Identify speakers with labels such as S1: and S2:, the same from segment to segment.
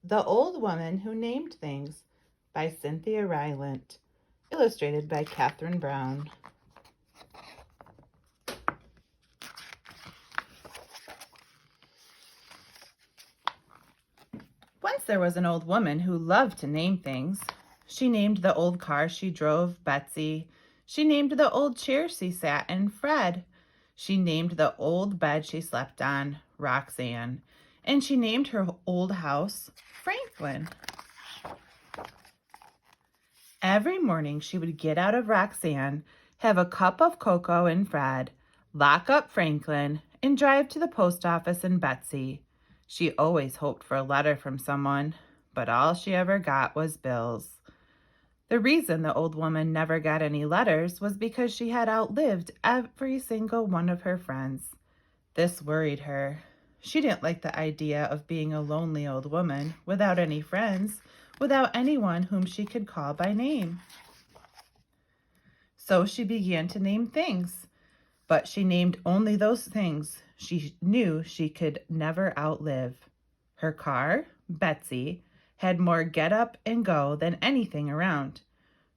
S1: The Old Woman Who Named Things by Cynthia Rylant, illustrated by Kathryn Brown. Once there was an old woman who loved to name things. She named the old car she drove Betsy. She named the old chair she sat in Fred. She named the old bed she slept on Roxanne. And she named her old house Franklin. Every morning she would get out of Roxanne, have a cup of cocoa in Fred, lock up Franklin, and drive to the post office in Betsy. She always hoped for a letter from someone, but all she ever got was bills. The reason the old woman never got any letters was because she had outlived every single one of her friends. This worried her. She didn't like the idea of being a lonely old woman without any friends, without anyone whom she could call by name. So she began to name things, but she named only those things she knew she could never outlive. Her car, Betsy, had more get up and go than anything around.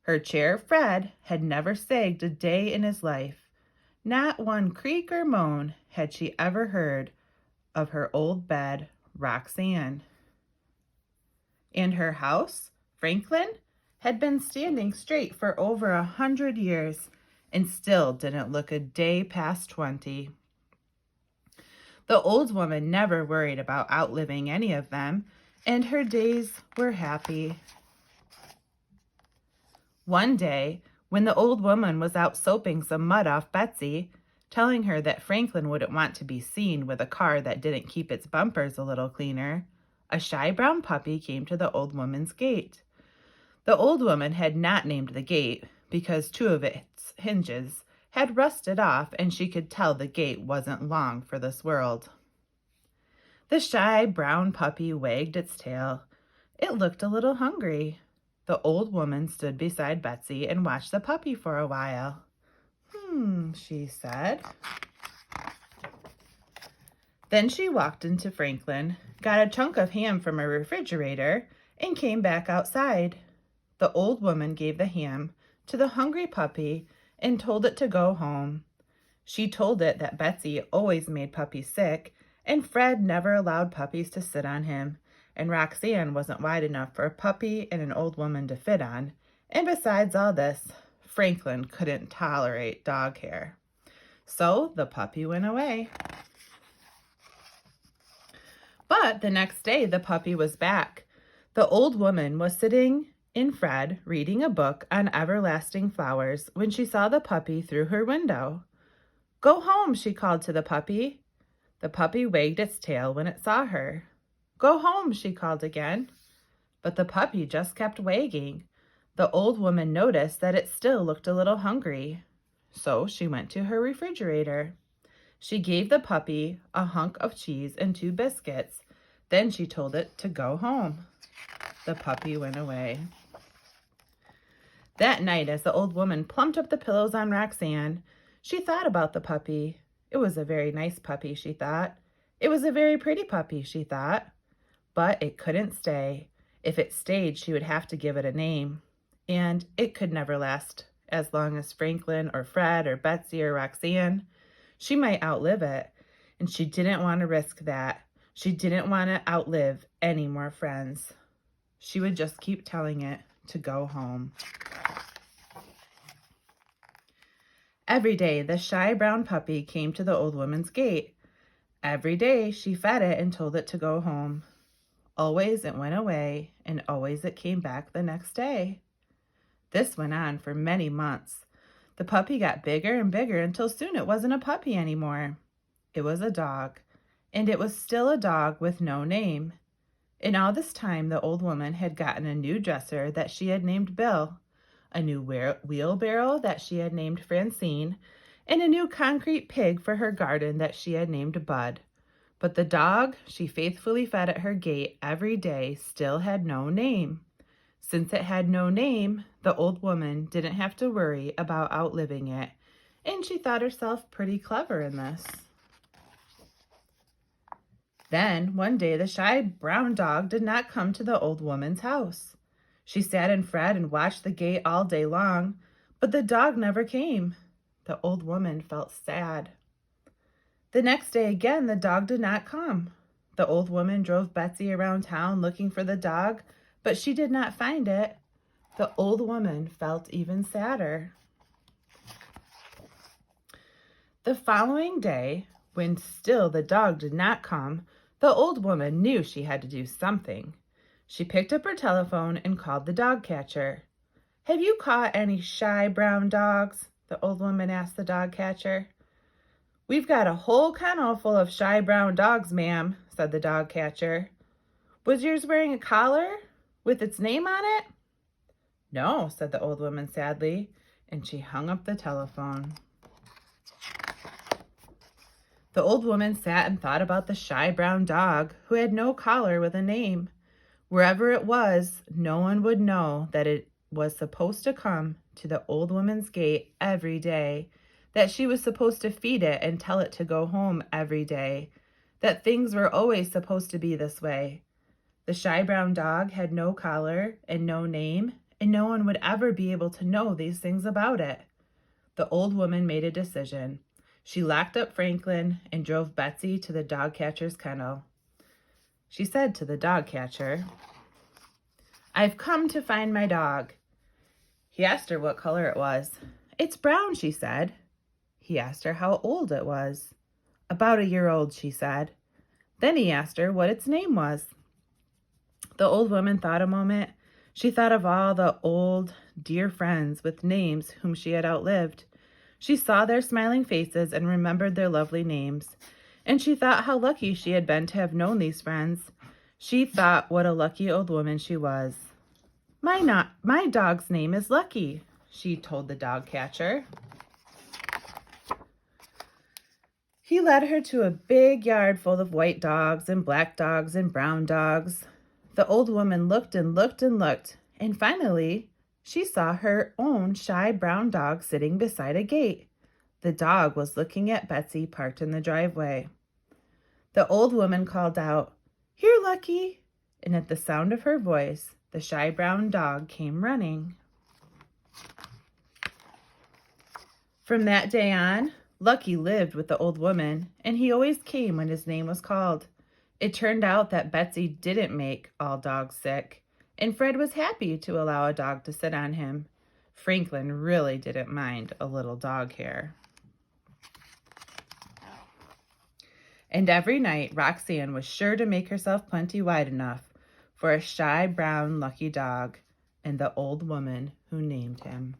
S1: Her chair, Fred, had never sagged a day in his life. Not one creak or moan had she ever heard of her old bed, Roxanne. And her house, Franklin, had been standing straight for over 100 years and still didn't look a day past 20. The old woman never worried about outliving any of them, and her days were happy. One day, when the old woman was out soaping some mud off Betsy, telling her that Franklin wouldn't want to be seen with a car that didn't keep its bumpers a little cleaner, a shy brown puppy came to the old woman's gate. The old woman had not named the gate because two of its hinges had rusted off and she could tell the gate wasn't long for this world. The shy brown puppy wagged its tail. It looked a little hungry. The old woman stood beside Betsy and watched the puppy for a while. She said. Then she walked into Franklin, got a chunk of ham from a refrigerator, and came back outside. The old woman gave the ham to the hungry puppy and told it to go home. She told it that Betsy always made puppies sick, and Fred never allowed puppies to sit on him, and Roxanne wasn't wide enough for a puppy and an old woman to fit on. And besides all this, Franklin couldn't tolerate dog hair. So the puppy went away. But the next day the puppy was back. The old woman was sitting in Fred reading a book on everlasting flowers when she saw the puppy through her window. "Go home," she called to the puppy. The puppy wagged its tail when it saw her. "Go home," she called again. But the puppy just kept wagging. The old woman noticed that it still looked a little hungry. So she went to her refrigerator. She gave the puppy a hunk of cheese and 2 biscuits. Then she told it to go home. The puppy went away. That night, as the old woman plumped up the pillows on Roxanne, she thought about the puppy. It was a very nice puppy, she thought. It was a very pretty puppy, she thought. But it couldn't stay. If it stayed, she would have to give it a name. And it could never last as long as Franklin or Fred or Betsy or Roxanne. She might outlive it, and she didn't want to risk that. She didn't want to outlive any more friends. She would just keep telling it to go home. Every day, the shy brown puppy came to the old woman's gate. Every day, she fed it and told it to go home. Always it went away, and always it came back the next day. This went on for many months. The puppy got bigger and bigger until soon it wasn't a puppy anymore. It was a dog, and it was still a dog with no name. In all this time, the old woman had gotten a new dresser that she had named Bill, a new wheelbarrow that she had named Francine, and a new concrete pig for her garden that she had named Bud. But the dog she faithfully fed at her gate every day still had no name. Since it had no name, the old woman didn't have to worry about outliving it, and she thought herself pretty clever in this. Then, one day, the shy brown dog did not come to the old woman's house. She sat and fret and watched the gate all day long, but the dog never came. The old woman felt sad. The next day again, the dog did not come. The old woman drove Betsy around town looking for the dog, but she did not find it. The old woman felt even sadder. The following day, when still the dog did not come, the old woman knew she had to do something. She picked up her telephone and called the dog catcher. "Have you caught any shy brown dogs?" the old woman asked the dog catcher. "We've got a whole kennel full of shy brown dogs, ma'am," said the dog catcher. "Was yours wearing a collar with its name on it?" "No," said the old woman sadly, and she hung up the telephone. The old woman sat and thought about the shy brown dog who had no collar with a name. Wherever it was, no one would know that it was supposed to come to the old woman's gate every day, that she was supposed to feed it and tell it to go home every day, that things were always supposed to be this way. The shy brown dog had no collar and no name, and no one would ever be able to know these things about it. The old woman made a decision. She locked up Franklin and drove Betsy to the dog catcher's kennel. She said to the dog catcher, "I've come to find my dog." He asked her what color it was. "It's brown," she said. He asked her how old it was. "About a year old," she said. Then he asked her what its name was. The old woman thought a moment. She thought of all the old, dear friends with names whom she had outlived. She saw their smiling faces and remembered their lovely names. And she thought how lucky she had been to have known these friends. She thought what a lucky old woman she was. My dog's name is Lucky," she told the dog catcher. He led her to a big yard full of white dogs and black dogs and brown dogs. The old woman looked and looked and looked, and finally she saw her own shy brown dog sitting beside a gate. The dog was looking at Betsy parked in the driveway. The old woman called out, "Here, Lucky," and at the sound of her voice, the shy brown dog came running. From that day on, Lucky lived with the old woman, and he always came when his name was called. It turned out that Betsy didn't make all dogs sick, and Fred was happy to allow a dog to sit on him. Franklin really didn't mind a little dog hair. And every night, Roxanne was sure to make herself plenty wide enough for a shy brown lucky dog and the old woman who named him.